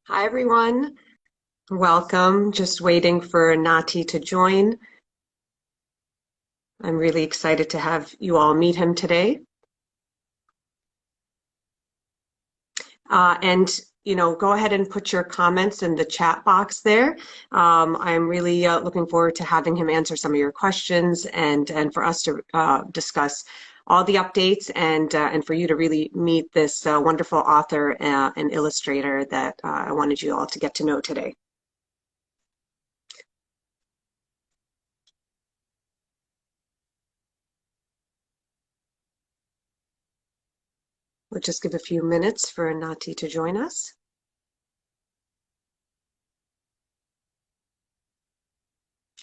Hi, everyone. Welcome. Just waiting for Nati to join. I'm really excited to have you all meet him today. Go ahead and put your comments in the chat box there. I'm really looking forward to having him answer some of your questions and for us to discuss all the updates and for you to really meet this wonderful author and illustrator that I wanted you all to get to know today. We'll just give a few minutes for Nati to join us.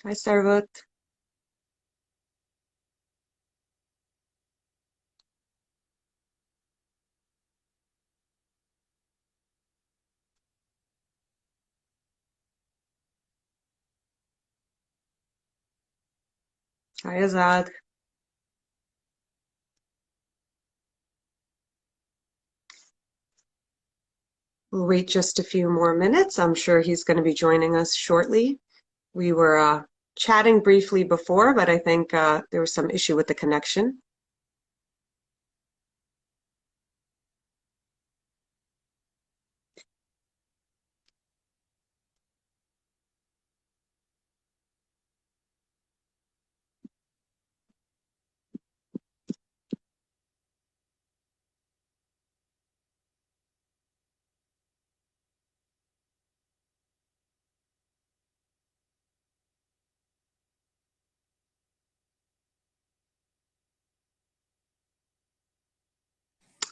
Hi, Sarvat. Hi, Azad. We'll wait just a few more minutes. I'm sure he's going to be joining us shortly. We were chatting briefly before, but I think there was some issue with the connection.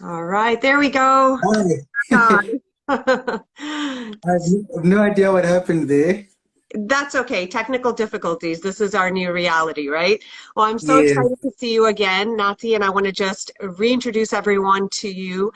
All right, there we go. Hi. Hi. I have no idea what happened there. That's okay. Technical difficulties. This is our new reality, right? Well, I'm so Yes. excited to see you again, Nati, and I want to just reintroduce everyone to you.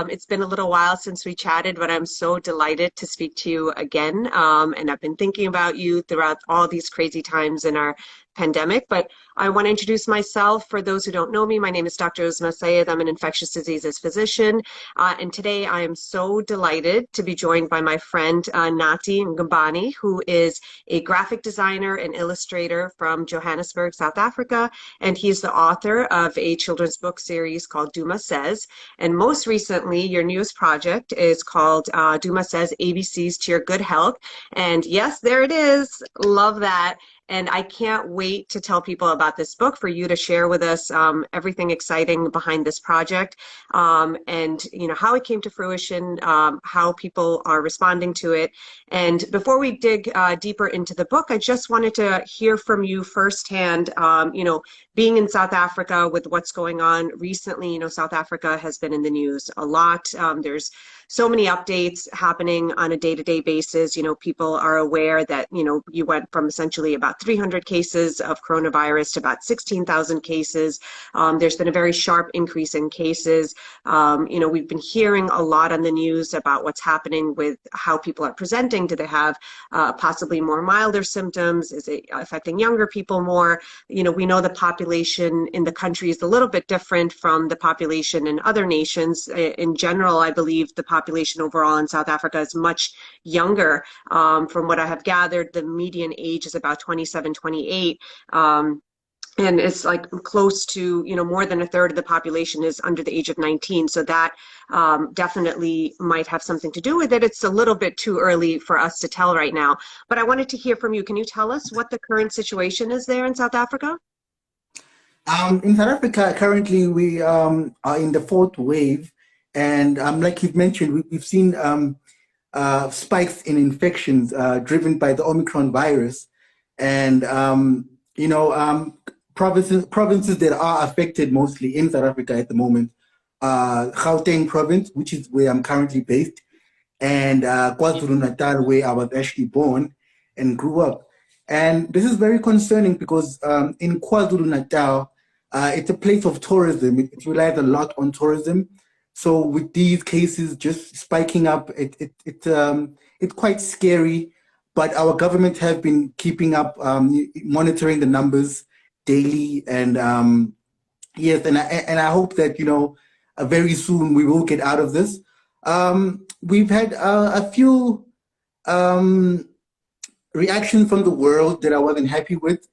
It's been a little while since we chatted, but I'm so delighted to speak to you again. And I've been thinking about you throughout all these crazy times in our pandemic. But I want to introduce myself. For those who don't know me, my name is Dr. Duma Says. I'm an infectious diseases physician. And today I am so delighted to be joined by my friend Nati Ngambani, who is a graphic designer and illustrator from Johannesburg, South Africa. And he's the author of a children's book series called Duma Says. And most recently, your newest project is called Duma Says ABCs to Your Good Health. And yes, there it is. Love that. And I can't wait to tell people about this book, for you to share with us everything exciting behind this project, and how it came to fruition, how people are responding to it. And before we dig deeper into the book, I just wanted to hear from you firsthand. Being in South Africa with what's going on recently, South Africa has been in the news a lot. There's so many updates happening on a day-to-day basis. People are aware that, you went from essentially about 300 cases of coronavirus to about 16,000 cases. There's been a very sharp increase in cases. We've been hearing a lot on the news about what's happening with how people are presenting. Do they have possibly more milder symptoms? Is it affecting younger people more? We know the population in the country is a little bit different from the population in other nations. In general, I believe the population overall in South Africa is much younger. From what I have gathered, the median age is about 27, 28. And it's like close to, more than a third of the population is under the age of 19. So that definitely might have something to do with it. It's a little bit too early for us to tell right now. But I wanted to hear from you. Can you tell us what the current situation is there in South Africa? In South Africa, currently we are in the fourth wave. And like you've mentioned, we've seen spikes in infections driven by the Omicron virus. And, provinces that are affected mostly in South Africa at the moment, Gauteng province, which is where I'm currently based, and KwaZulu-Natal, where I was actually born and grew up. And this is very concerning because in KwaZulu-Natal, it's a place of tourism. It relies a lot on tourism. So with these cases just spiking up, it's quite scary. But our government have been keeping up, monitoring the numbers daily, and yes, and I hope that very soon we will get out of this. We've had a few reactions from the world that I wasn't happy with.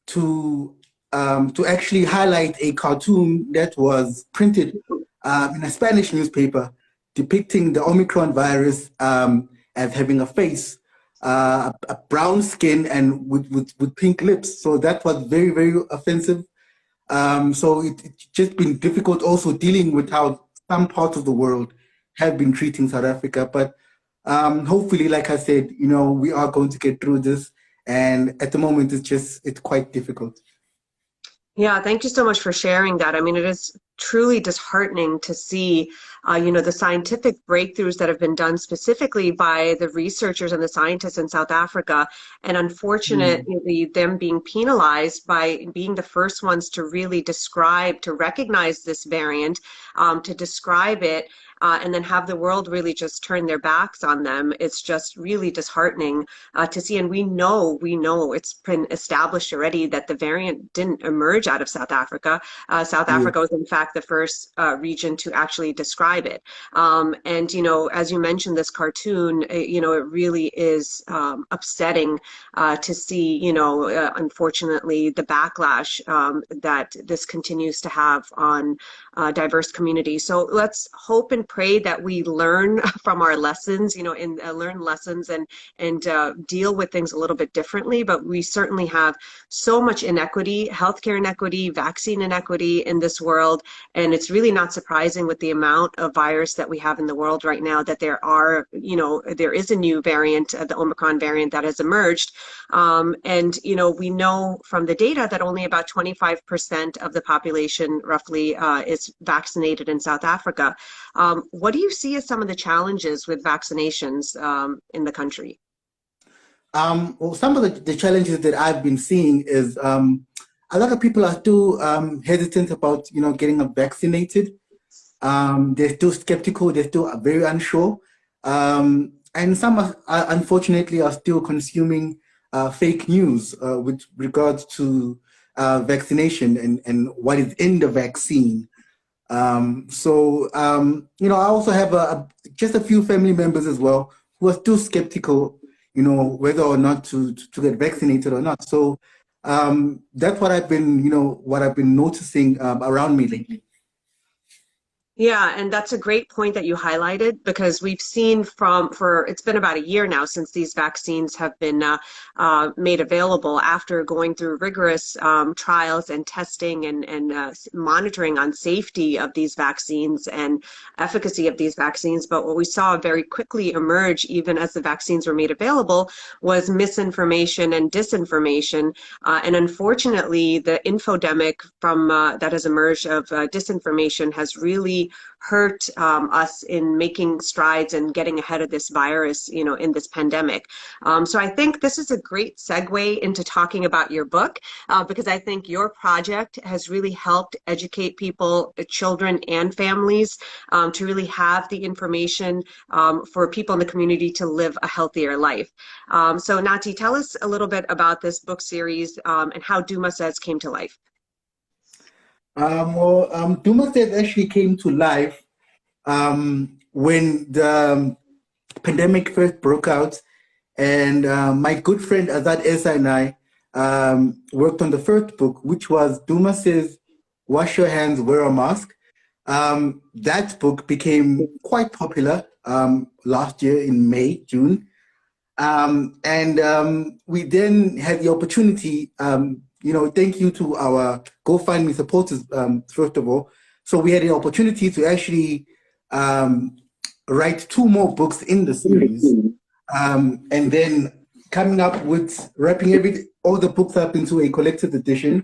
To to actually highlight a cartoon that was printed in a Spanish newspaper depicting the Omicron virus as having a face, a brown skin, and with pink lips. So that was very, very offensive. So it's just been difficult also dealing with how some parts of the world have been treating South Africa. But hopefully, like I said, we are going to get through this. And at the moment, it's quite difficult. Yeah, thank you so much for sharing that. I mean, it is truly disheartening to see, the scientific breakthroughs that have been done specifically by the researchers and the scientists in South Africa, and Mm. unfortunately, them being penalized by being the first ones to really describe, to recognize this variant, to describe it. And then have the world really just turn their backs on them. It's just really disheartening to see. And we know it's been established already that the variant didn't emerge out of South Africa. South Yeah. Africa was, in fact, the first region to actually describe it. And, as you mentioned, this cartoon, it really is upsetting to see, unfortunately, the backlash that this continues to have on diverse communities. So let's hope and pray that we learn from our lessons, and learn lessons and deal with things a little bit differently. But we certainly have so much inequity, healthcare inequity, vaccine inequity in this world. And it's really not surprising with the amount of virus that we have in the world right now that there is a new variant, the Omicron variant that has emerged. And, we know from the data that only about 25% of the population roughly is vaccinated in South Africa. What do you see as some of the challenges with vaccinations in the country? Well, some of the challenges that I've been seeing is a lot of people are still hesitant about, getting vaccinated. They're still skeptical. They're still very unsure. And some unfortunately are still consuming fake news with regards to vaccination and what is in the vaccine. I also have just a few family members as well who are still skeptical, whether or not to get vaccinated or not. So that's what I've been noticing around me lately. Yeah, and that's a great point that you highlighted because we've seen it's been about a year now since these vaccines have been made available after going through rigorous trials and testing and monitoring on safety of these vaccines and efficacy of these vaccines. But what we saw very quickly emerge, even as the vaccines were made available, was misinformation and disinformation. And unfortunately, the infodemic from that has emerged of disinformation has really hurt us in making strides and getting ahead of this virus, in this pandemic. So I think this is a great segue into talking about your book, because I think your project has really helped educate people, children and families, to really have the information for people in the community to live a healthier life. So Nati, tell us a little bit about this book series and how Duma Says came to life. Duma Says actually came to life when the pandemic first broke out, and my good friend Azad Esa and I worked on the first book, which was Duma Says, Wash Your Hands, Wear a Mask. That book became quite popular last year in May, June. We then had the opportunity, thank you to our GoFundMe supporters, first of all. So we had the opportunity to actually write 2 more books in the series, and then coming up with wrapping all the books up into a collected edition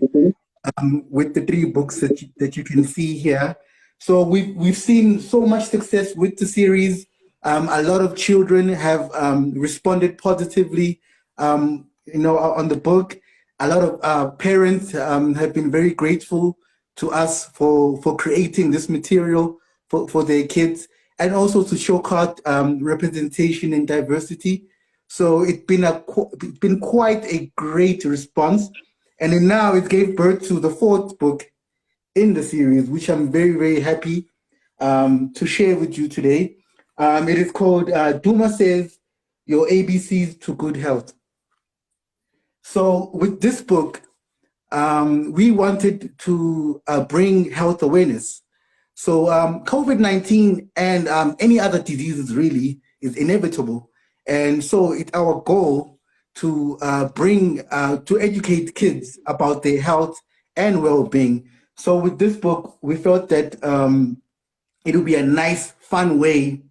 with the 3 books that you can see here. So we've seen so much success with the series. A lot of children have responded positively, on the book. A lot of parents have been very grateful to us for creating this material for their kids, and also to show representation and diversity. So it's been quite a great response. And then now it gave birth to the 4th book in the series, which I'm very, very happy to share with you today. It is called Duma Says, Your ABCs to Good Health. So with this book, we wanted to bring health awareness. So COVID-19 and any other diseases really is inevitable. And so it's our goal to to educate kids about their health and well-being. So with this book, we felt that it would be a nice, fun way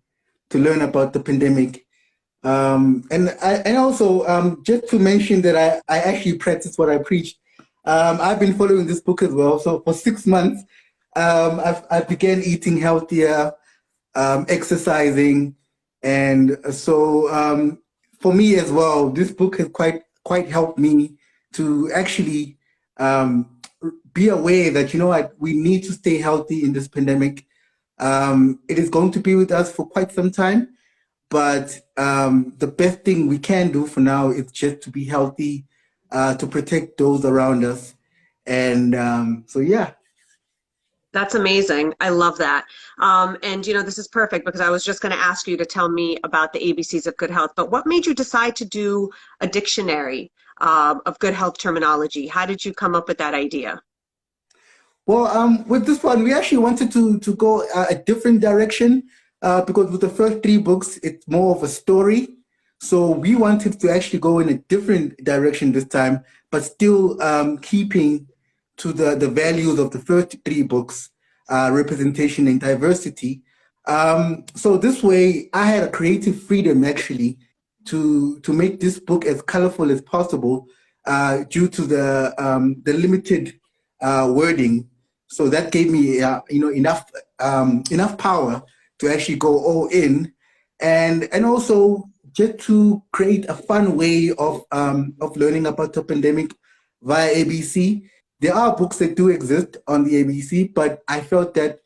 to learn about the pandemic. And also, just to mention that I actually practice what I preach. I've been following this book as well. So for 6 months, I began eating healthier, exercising, and so for me as well, this book has quite helped me to actually be aware that we need to stay healthy in this pandemic. It is going to be with us for quite some time, but the best thing we can do for now is just to be healthy, to protect those around us, and so yeah. That's amazing. I love that. And this is perfect because I was just going to ask you to tell me about the ABCs of good health. But what made you decide to do a dictionary of good health terminology? How did you come up with that idea? Well, with this one, we actually wanted to go a different direction because with the first 3 books, it's more of a story. So we wanted to actually go in a different direction this time, but still keeping to the values of the first 3 books, representation and diversity. So this way, I had a creative freedom actually to make this book as colorful as possible due to the limited wording. So that gave me enough power to actually go all in, and also just to create a fun way of learning about the pandemic via ABC. There are books that do exist on the ABC, but I felt that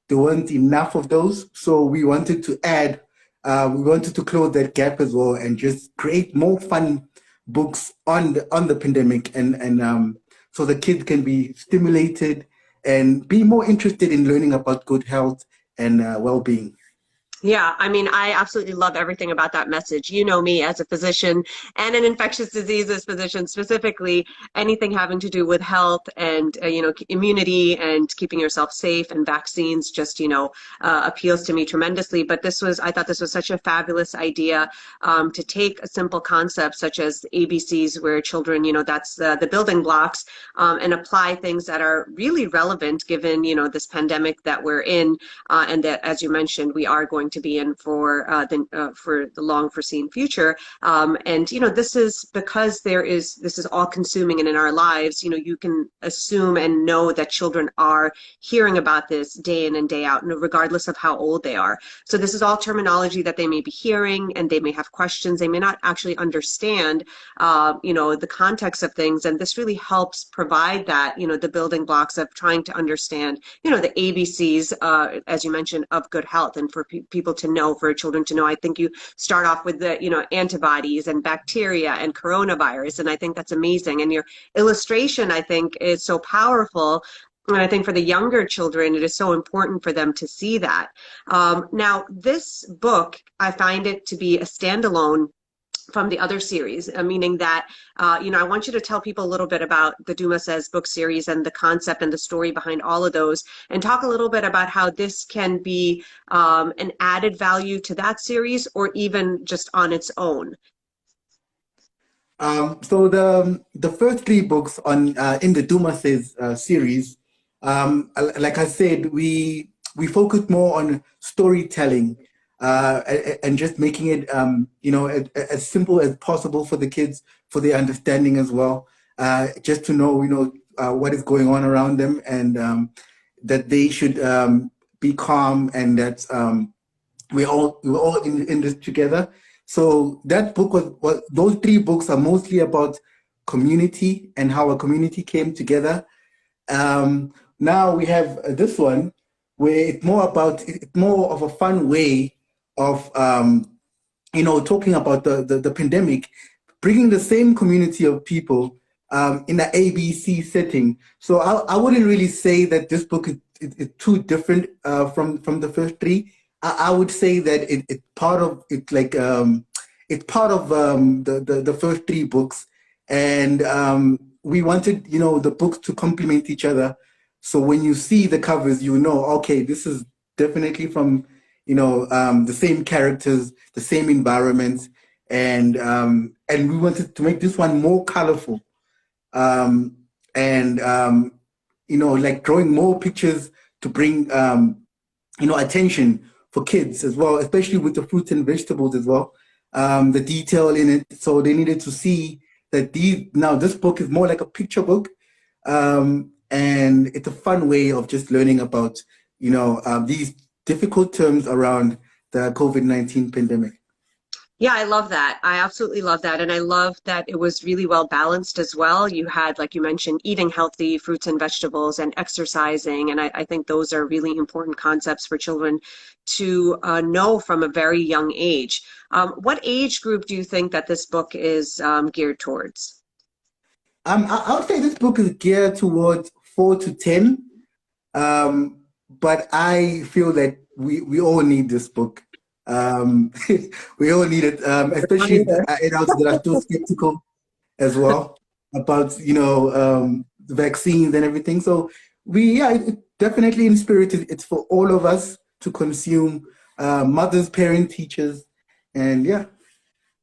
there weren't enough of those. So we wanted to add, we wanted to close that gap as well and just create more fun books on the pandemic, and so the kids can be stimulated and be more interested in learning about good health and well-being. Yeah, I mean, I absolutely love everything about that message. You know me as a physician and an infectious diseases physician, specifically anything having to do with health and, immunity and keeping yourself safe, and vaccines just, appeals to me tremendously. But I thought this was such a fabulous idea to take a simple concept such as ABCs, where children, that's the building blocks, and apply things that are really relevant given, this pandemic that we're in, and that, as you mentioned, we are going to be in for the long foreseen future. And this is because this is all consuming, and in our lives, you can assume and know that children are hearing about this day in and day out, regardless of how old they are. So this is all terminology that they may be hearing, and they may have questions. They may not actually understand, the context of things, and this really helps provide that, the building blocks of trying to understand, the ABCs, as you mentioned, of good health, and for people to know, for children to know. I think you start off with the, antibodies and bacteria and coronavirus, and I think that's amazing. And your illustration, I think, is so powerful. And I think for the younger children, it is so important for them to see that. Now, this book, I find it to be a standalone from the other series, meaning that, I want you to tell people a little bit about the Duma Says book series and the concept and the story behind all of those, and talk a little bit about how this can be an added value to that series, or even just on its own. So the first 3 books on in the Duma Says series, like I said, we focus more on storytelling. And just making it, as simple as possible for the kids, for their understanding as well, just to know, what is going on around them, and that they should be calm, and that we're all in this together. So that book those 3 books are mostly about community and how a community came together. Now we have this one where it's more of a fun way of talking about the pandemic, bringing the same community of people in the ABC setting. So I wouldn't really say that this book it's too different from the first three. I would say that it's part of it's like it's part of the first three books, and we wanted the books to complement each other. So when you see the covers, you know, okay, this is definitely from the same characters, the same environments, and we wanted to make this one more colorful, and like drawing more pictures to bring attention for kids as well, especially with the fruits and vegetables as well. The detail in it, so they needed to see that this book is more like a picture book, and it's a fun way of just learning about these difficult terms around the COVID-19 pandemic. Yeah, I love that. I absolutely love that. And I love that it was really well balanced as well. You had, like you mentioned, eating healthy fruits and vegetables and exercising. And I think those are really important concepts for children to know from a very young age. What age group do you think that this book is geared towards? I would say this book is geared towards 4 to 10, but I feel that we all need this book. We all need it, especially adults that are still skeptical as well about the vaccines and everything. So it definitely in spirit. It's for all of us to consume, mothers, parents, teachers, and yeah.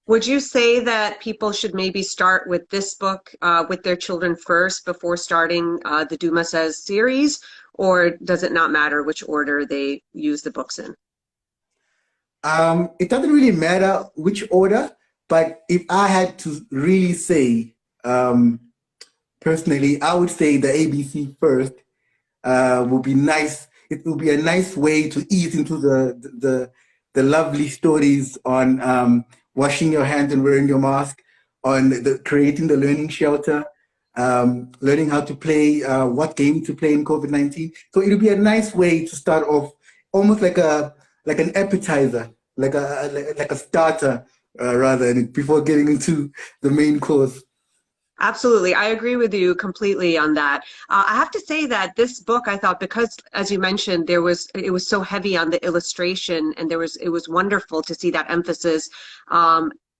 Would you say that people should maybe start with this book with their children first before starting the Duma Says series, or does it not matter which order they use the books in? It doesn't really matter which order, but if I had to really say, personally, I would say the ABC first would be nice. It will be a nice way to ease into the lovely stories on washing your hands and wearing your mask, on creating the learning shelter, learning how to play, what game to play in COVID-19. So it'll be a nice way to start off, almost like an appetizer, like a starter, rather, before getting into the main course. Absolutely. I agree with you completely on that. I have to say that this book, I thought, because as you mentioned, it was so heavy on the illustration, and it was wonderful to see that emphasis.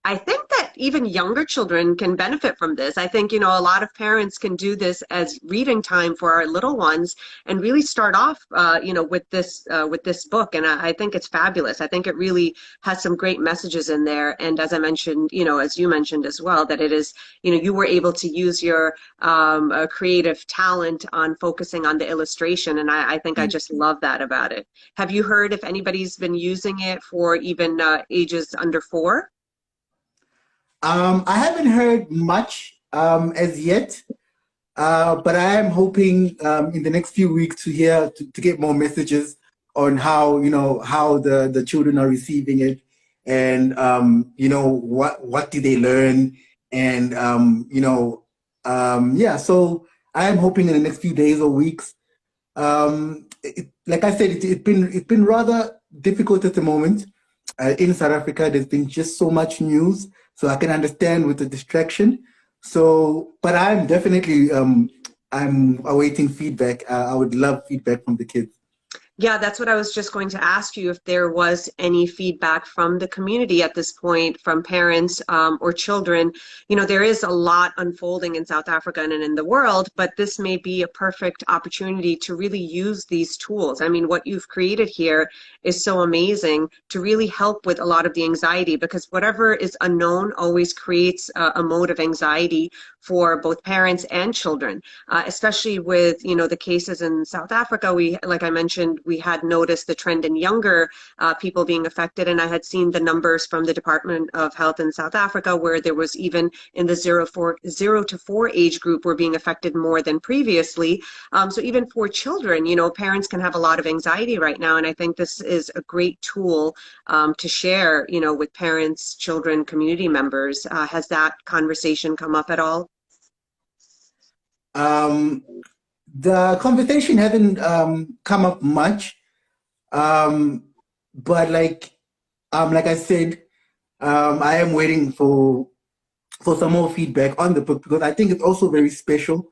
I think that even younger children can benefit from this. I think, a lot of parents can do this as reading time for our little ones and really start off, with this book. And I think it's fabulous. I think it really has some great messages in there. And as I mentioned, as you mentioned as well, that it is, you were able to use your creative talent on focusing on the illustration. And I think I just love that about it. Have you heard if anybody's been using it for even ages under 4? I haven't heard much as yet, but I am hoping in the next few weeks to get more messages on how how the children are receiving it, and what did they learn, and yeah. So I am hoping in the next few days or weeks. Like I said, it's been rather difficult at the moment in South Africa. There's been just so much news. So I can understand with the distraction. So, but I'm definitely I'm awaiting feedback. I would love feedback from the kids. Yeah, that's what I was just going to ask you, if there was any feedback from the community at this point, from parents or children. There is a lot unfolding in South Africa and in the world, but this may be a perfect opportunity to really use these tools. I mean, what you've created here is so amazing to really help with a lot of the anxiety, because whatever is unknown always creates a mode of anxiety for both parents and children, especially with, the cases in South Africa. Like I mentioned, we had noticed the trend in younger people being affected. And I had seen the numbers from the Department of Health in South Africa, where there was even in the 0 to 4 age group were being affected more than previously. So even for children, parents can have a lot of anxiety right now. And I think this is a great tool to share, with parents, children, community members. Has that conversation come up at all? The conversation hasn't come up much, but like I said, I am waiting for some more feedback on the book, because I think it's also very special.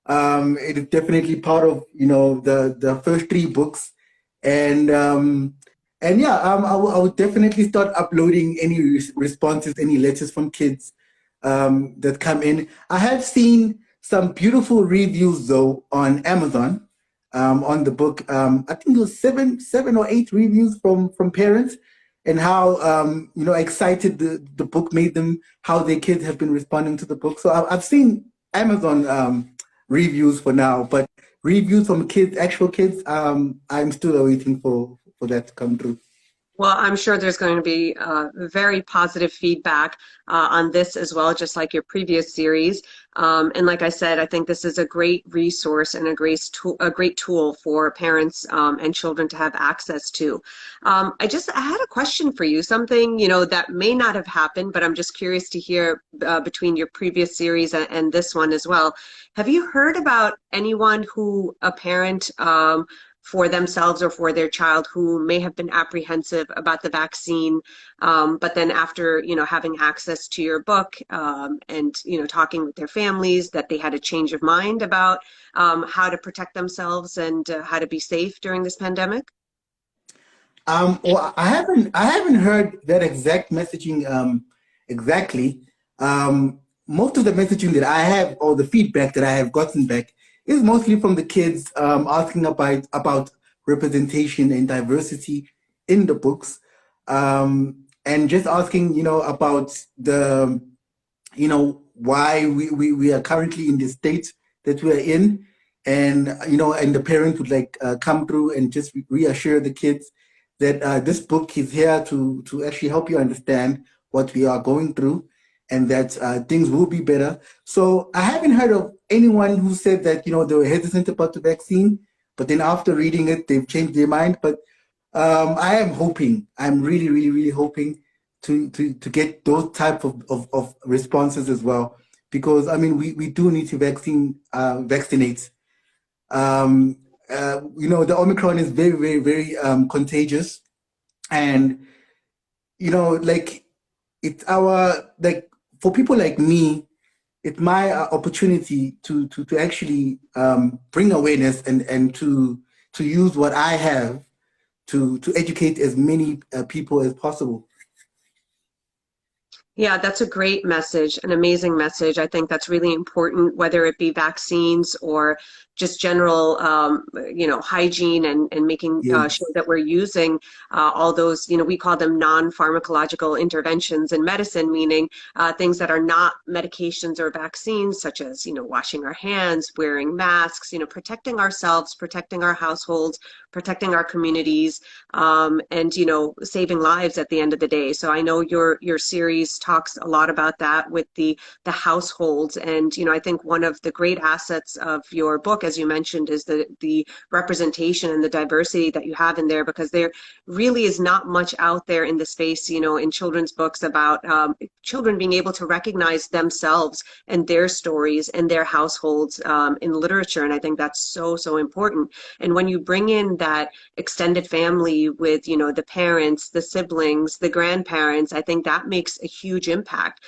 It is definitely part of, the first three books. And yeah, I would definitely start uploading any responses, any letters from kids that come in. I have seen some beautiful reviews though on Amazon on the book. I think it was seven or eight reviews from parents, and how excited the book made them, how their kids have been responding to the book. So I've seen Amazon reviews for now, but reviews from kids, actual kids, I'm still waiting for that to come through. Well, I'm sure there's going to be very positive feedback on this as well, just like your previous series. And like I said, I think this is a great resource and a great tool for parents and children to have access to. I had a question for you, something, that may not have happened, but I'm just curious to hear between your previous series and this one as well. Have you heard about anyone a parent, for themselves or for their child who may have been apprehensive about the vaccine, but then after having access to your book and talking with their families, that they had a change of mind about how to protect themselves and how to be safe during this pandemic? Well, I haven't heard that exact messaging exactly. Most of the messaging that I have, or the feedback that I have gotten back, is mostly from the kids asking about representation and diversity in the books, and just asking, about why we are currently in the state that we are in, and and the parent would like come through and just reassure the kids that this book is here to actually help you understand what we are going through, and that things will be better. So I haven't heard of anyone who said that they were hesitant about the vaccine, but then after reading it, they've changed their mind. But I am hoping, I'm really, really, really hoping to get those type of responses as well, because I mean we do need to vaccinate. The Omicron is very, very, very contagious, and like it's our like for people like me, it's my opportunity to actually bring awareness and to use what I have to educate as many people as possible. Yeah, that's a great message, an amazing message. I think that's really important, whether it be vaccines or just general, hygiene and making Yes. sure that we're using all those, we call them non-pharmacological interventions in medicine, meaning things that are not medications or vaccines, such as, washing our hands, wearing masks, protecting ourselves, protecting our households, protecting our communities, and saving lives at the end of the day. So I know your series talks a lot about that with the households, and I think one of the great assets of your book, as you mentioned, is the representation and the diversity that you have in there, because there really is not much out there in the space, in children's books about children being able to recognize themselves and their stories and their households in literature, and I think that's so important. And when you bring in that extended family with the parents, the siblings, the grandparents, I think that makes a huge impact.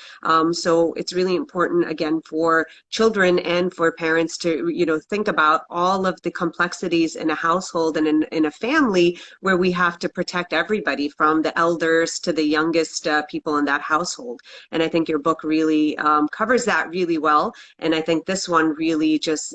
So it's really important, again, for children and for parents to think about all of the complexities in a household and in a family, where we have to protect everybody from the elders to the youngest people in that household. And I think your book really covers that really well, and I think this one really just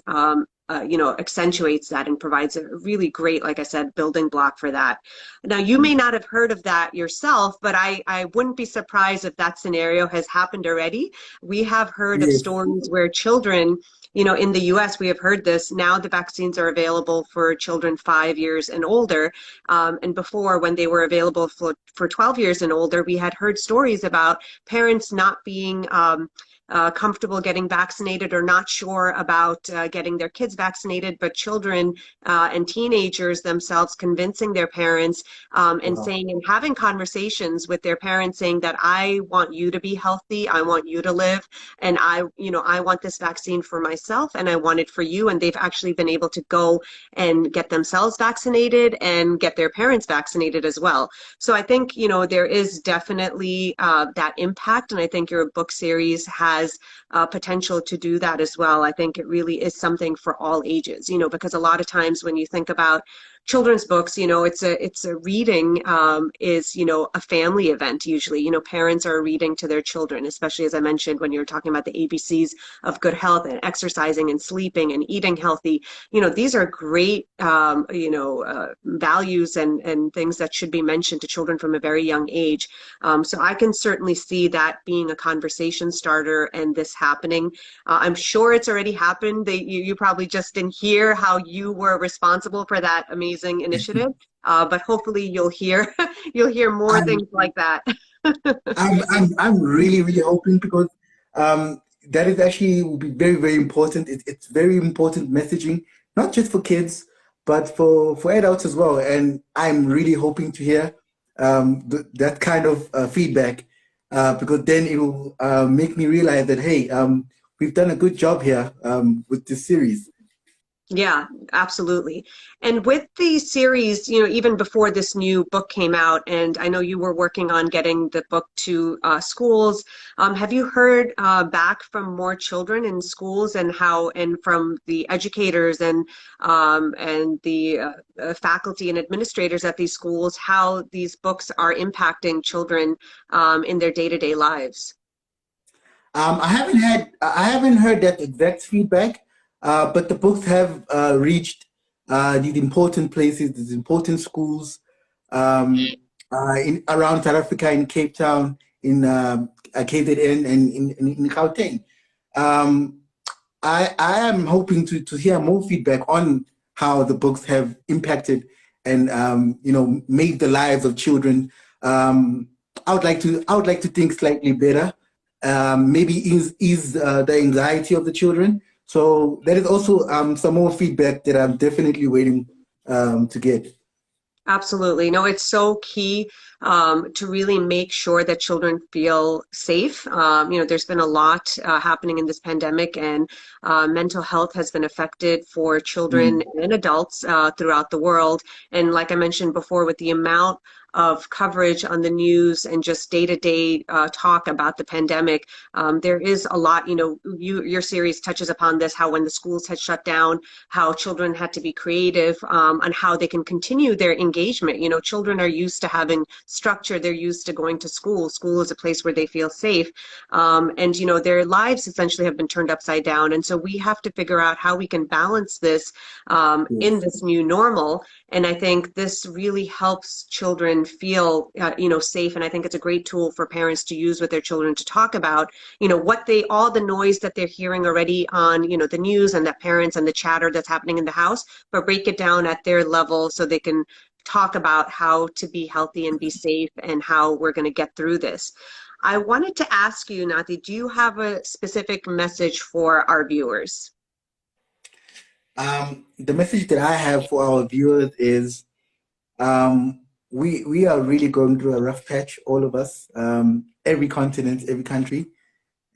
accentuates that and provides a really great, like I said, building block for that. Now, you may not have heard of that yourself, but I wouldn't be surprised if that scenario has happened already. We have heard of Yes. stories where children, in the US, we have heard this. Now the vaccines are available for children 5 years and older. And before, when they were available for 12 years and older, we had heard stories about parents not being comfortable getting vaccinated or not sure about getting their kids vaccinated, but children and teenagers themselves convincing their parents and Wow. saying and having conversations with their parents saying that I want you to be healthy, I want you to live, and I want this vaccine for myself and I want it for you. And they've actually been able to go and get themselves vaccinated and get their parents vaccinated as well. So I think, there is definitely that impact. And I think your book series has has potential to do that as well. I think it really is something for all ages, because a lot of times when you think about children's books, it's a reading is, a family event usually. Parents are reading to their children, especially as I mentioned when you're talking about the ABCs of good health and exercising and sleeping and eating healthy. These are great, values and things that should be mentioned to children from a very young age. So I can certainly see that being a conversation starter and this happening. I'm sure it's already happened. You probably just didn't hear how you were responsible for that amazing initiative, but hopefully you'll hear you'll hear more I'm things like that. I'm really really hoping because that is actually will be very very important. It's very important messaging, not just for kids, but for adults as well. And I'm really hoping to hear that kind of feedback because then it will make me realize that hey, we've done a good job here with this series. Yeah, absolutely. And with the series, even before this new book came out, and I know you were working on getting the book to schools, have you heard back from more children in schools and and from the educators and the faculty and administrators at these schools, how these books are impacting children in their day-to-day lives? I haven't heard that exact feedback, but the books have reached these important places, these important schools in around South Africa, in Cape Town, in KZN, and in Gauteng. Um, I am hoping to hear more feedback on how the books have impacted and made the lives of children. I would like to think slightly better. Maybe ease the anxiety of the children. So there is also some more feedback that I'm definitely waiting to get. Absolutely. No, it's so key to really make sure that children feel safe. There's been a lot happening in this pandemic, and mental health has been affected for children Mm. and adults throughout the world. And like I mentioned before, with the amount of coverage on the news and just day-to-day talk about the pandemic, there is a lot. Your series touches upon this, how when the schools had shut down, how children had to be creative on how they can continue their engagement. Children are used to having structure. They're used to going to school. School is a place where they feel safe. And, their lives essentially have been turned upside down. And so we have to figure out how we can balance this in Yes. this new normal. And I think this really helps children feel, safe. And I think it's a great tool for parents to use with their children to talk about, all the noise that they're hearing already on, the news and that parents and the chatter that's happening in the house, but break it down at their level so they can talk about how to be healthy and be safe and how we're going to get through this. I wanted to ask you, Nati, do you have a specific message for our viewers? The message that I have for our viewers is we are really going through a rough patch, all of us, every continent, every country,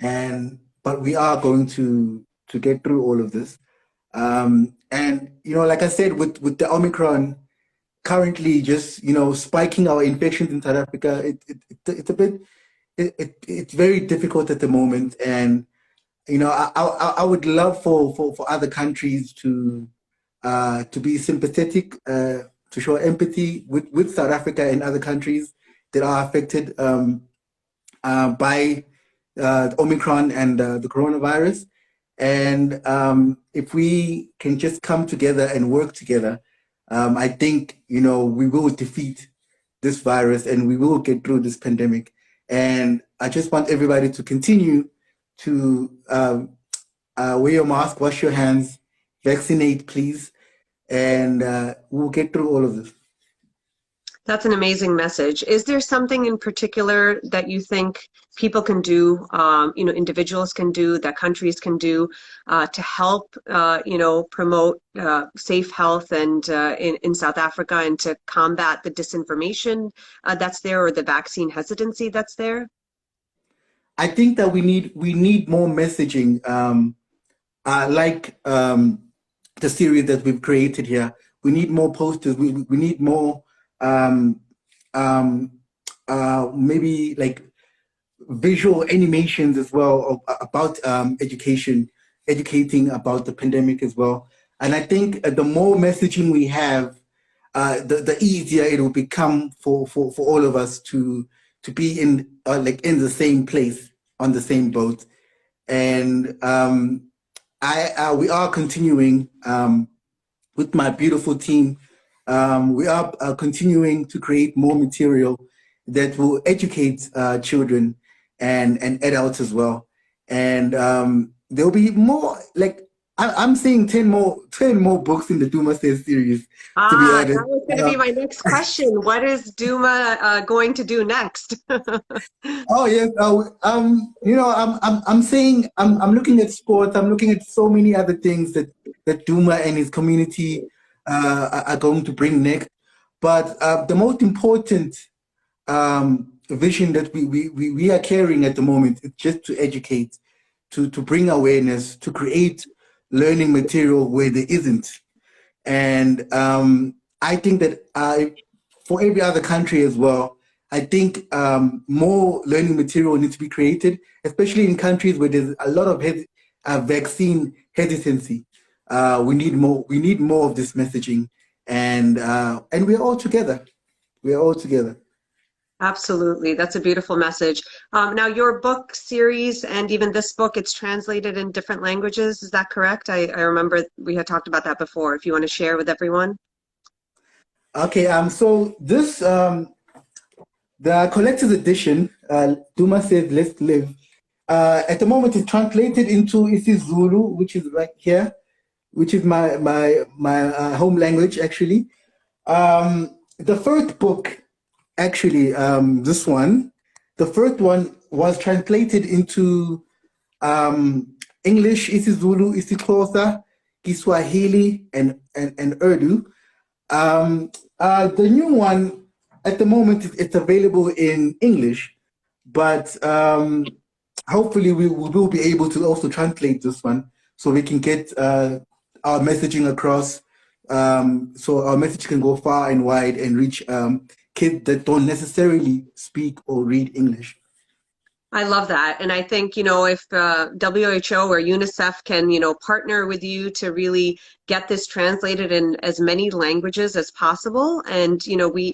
and but we are going to get through all of this. And like I said, with the Omicron currently just spiking our infections in South Africa, it's a bit it's very difficult at the moment, and I would love for other countries to be sympathetic, to show empathy with South Africa and other countries that are affected by Omicron and the coronavirus. And if we can just come together and work together, I think we will defeat this virus and we will get through this pandemic. And I just want everybody to continue to wear your mask, wash your hands, vaccinate, please, and we'll get through all of this. That's an amazing message. Is there something in particular that you think people can do, individuals can do, that countries can do to help, promote safe health and in South Africa and to combat the disinformation that's there or the vaccine hesitancy that's there? I think that we need more messaging, like the series that we've created here. We need more posters. We need more um, maybe like visual animations as well about educating about the pandemic as well. And I think the more messaging we have, the easier it will become for all of us to be in like in the same place on the same boat. And we are continuing with my beautiful team. We are continuing to create more material that will educate children and adults as well. And there'll be more, like I'm seeing 10 more books in the Duma Says series, to be Ah, honest. that was going to be my next question. What is Duma going to do next? Oh yes, you know, I'm saying I'm looking at sports. I'm looking at so many other things that Duma and his community are going to bring next. But the most important vision that we are carrying at the moment is just to educate, to bring awareness, to create learning material where there isn't. And I think that for every other country as well, I think more learning material needs to be created, especially in countries where there's a lot of vaccine hesitancy. We need more. We need more of this messaging, and we're all together. We're all together. Absolutely. That's a beautiful message. Now, your book series and even this book, it's translated in different languages. Is that correct? I remember we had talked about that before. If you want to share with everyone. Okay. So this the collector's edition, Duma Says, Let's Live. At the moment, it's translated into isiZulu, which is right here, which is my home language actually. The first book, actually, this one, the first one was translated into English, isiZulu, isiXhosa, Kiswahili, and Urdu. The new one, at the moment, it's available in English, but hopefully we will be able to also translate this one so we can get our messaging across, so our message can go far and wide and reach kids that don't necessarily speak or read English. I love that. And I think, if WHO or UNICEF can, partner with you to really get this translated in as many languages as possible. And,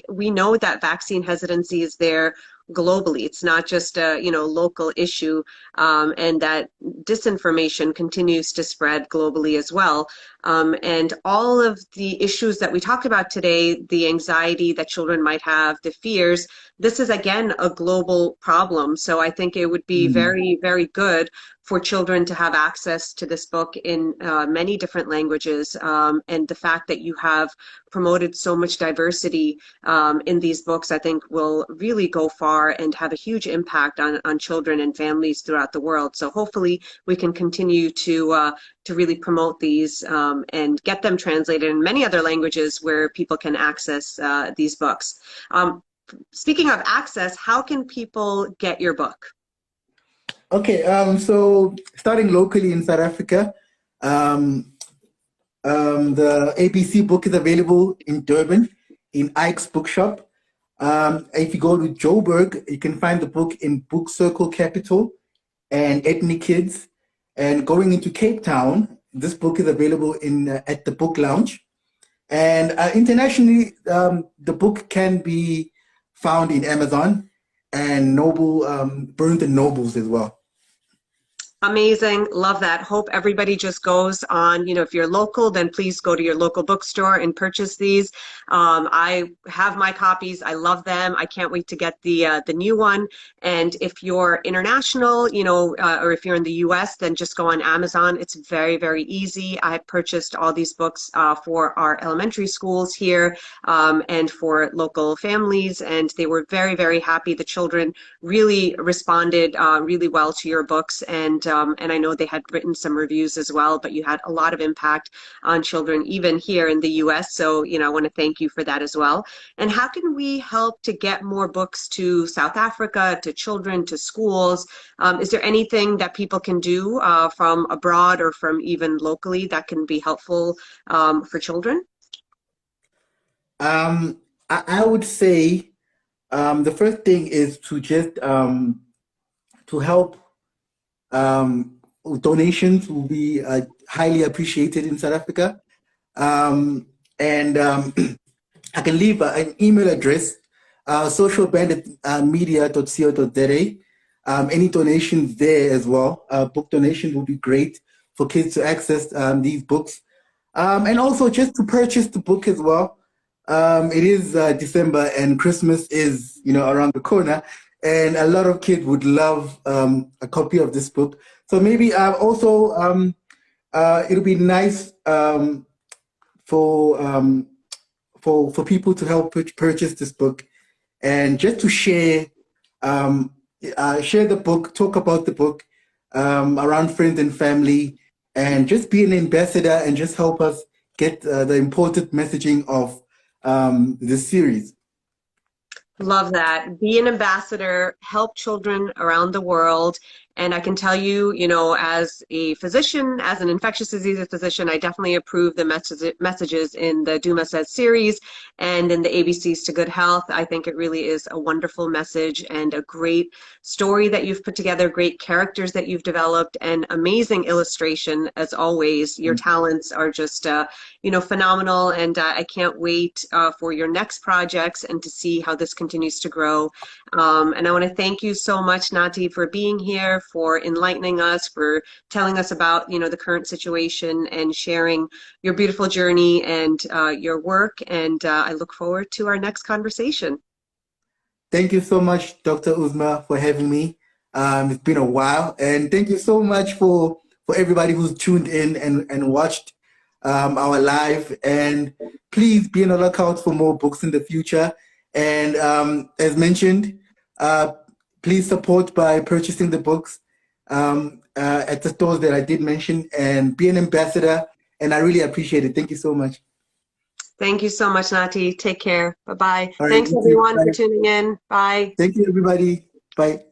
we know that vaccine hesitancy is there globally. It's not just a, local issue, and that disinformation continues to spread globally as well. And all of the issues that we talked about today, the anxiety that children might have, the fears, this is again a global problem. So I think it would be Mm. very, very good for children to have access to this book in many different languages. And the fact that you have promoted so much diversity in these books, I think will really go far and have a huge impact on children and families throughout the world. So hopefully we can continue to really promote these and get them translated in many other languages where people can access these books. Speaking of access, how can people get your book? Okay, so starting locally in South Africa, the ABC book is available in Durban, in Ike's Bookshop. If you go to Joburg, you can find the book in Book Circle Capital and Ethnic Kids. And going into Cape Town, this book is available in at the Book Lounge. And internationally, the book can be found in Amazon and Barnes and Nobles as well. Amazing. Love that. Hope everybody just goes on, if you're local, then please go to your local bookstore and purchase these. I have my copies. I love them. I can't wait to get the new one. And if you're international, or if you're in the US, then just go on Amazon. It's very, very easy. I purchased all these books for our elementary schools here, and for local families, and they were very, very happy. The children really responded really well to your books, and I know they had written some reviews as well, but you had a lot of impact on children, even here in the US. So, I want to thank you for that as well. And how can we help to get more books to South Africa, to children, to schools? Is there anything that people can do from abroad or from even locally that can be helpful for children? I would say the first thing is to just to help, donations will be highly appreciated in South Africa. And I can leave an email address, socialband@media.co.za. Any donations there as well. Book donation will be great for kids to access these books. And also just to purchase the book as well. It is December and Christmas is, around the corner, and a lot of kids would love a copy of this book. So maybe also it'll be nice for people to help purchase this book and just to share the book, talk about the book around friends and family, and just be an ambassador and just help us get the important messaging of this series. Love that. Be an ambassador, help children around the world. And I can tell you, as a physician, as an infectious diseases physician, I definitely approve the messages in the Duma Says series and in the ABCs to Good Health. I think it really is a wonderful message and a great story that you've put together, great characters that you've developed, and amazing illustration as always. Your talents are just, phenomenal. And I can't wait for your next projects and to see how this continues to grow. And I want to thank you so much, Nati, for being here, for enlightening us, for telling us about, the current situation and sharing your beautiful journey and your work. And I look forward to our next conversation. Thank you so much, Dr. Uzma, for having me. It's been a while. And thank you so much for everybody who's tuned in and watched our live. And please be on the lookout for more books in the future. And as mentioned, please support by purchasing the books at the stores that I did mention, and be an ambassador. And I really appreciate it. Thank you so much. Thank you so much, Nati. Take care. Bye-bye. All right, Thanks, everyone, for tuning in. Bye. Thank you, everybody. Bye.